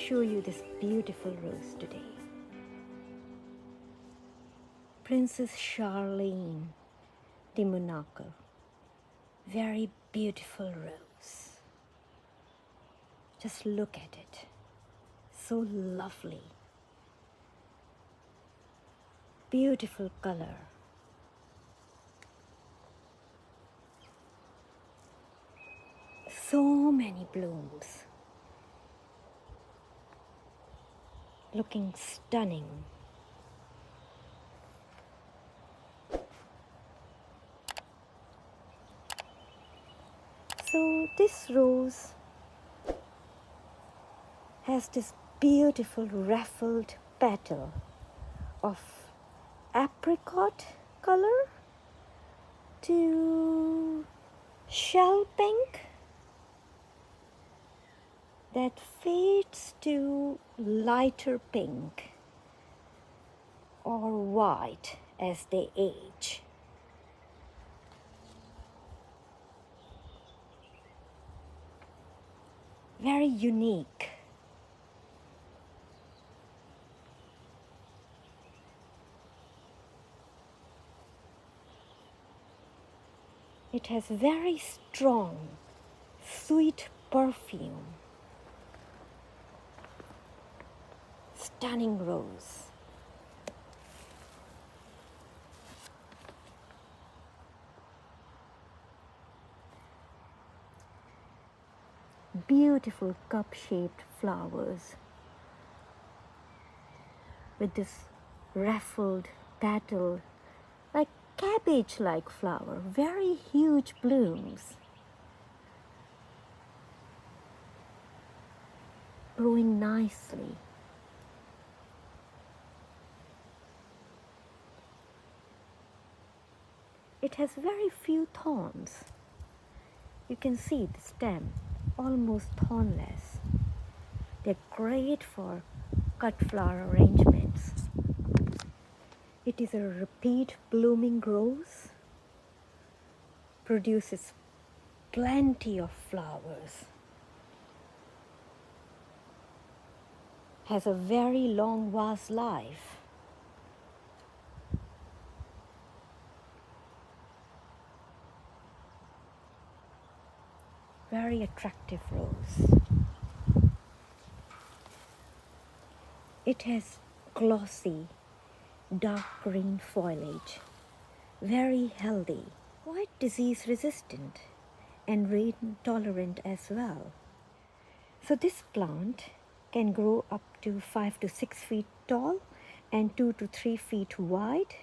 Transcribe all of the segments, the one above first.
show you this beautiful rose today. Princess Charlene de Monaco. Very beautiful rose. Just look at it. So lovely. Beautiful color. So many blooms. Looking stunning. So this rose has this beautiful ruffled petal of apricot color to shell pink that fades to lighter pink or white as they age. Very unique. It has very strong, sweet perfume. Stunning rose. Beautiful cup-shaped flowers with this ruffled petal, like cabbage-like flower, very huge blooms, growing nicely. It has very few thorns. You can see the stem, almost thornless. They're great for cut flower arrangements. It is a repeat blooming rose, produces plenty of flowers, has a very long vase life. Very attractive rose. It has glossy, dark green foliage, very healthy, quite disease resistant and rain tolerant as well. So this plant can grow up to 5 to 6 feet tall and 2 to 3 feet wide.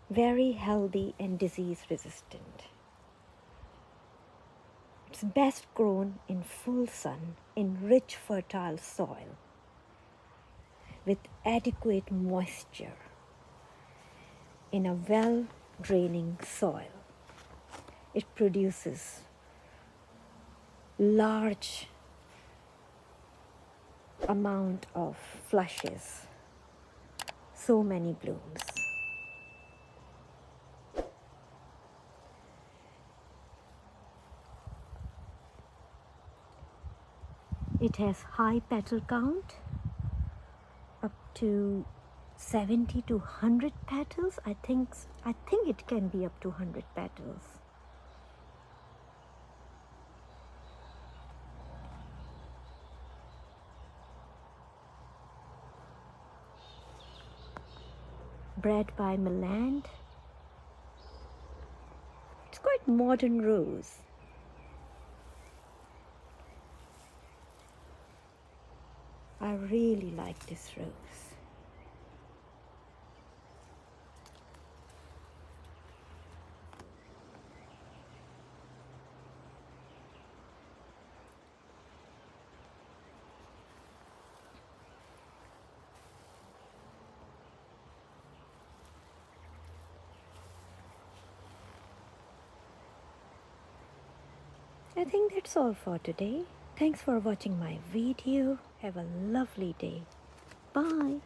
Very healthy and disease resistant. It's best grown in full sun in rich fertile soil with adequate moisture in a well-draining soil. It produces large amount of flushes, so many blooms. It has high petal count, up to 70 to 100 petals. I think it can be up to 100 petals. Bred by Milan. It's quite modern rose. I really like this rose. I think that's all for today. Thanks for watching my video. Have a lovely day. Bye.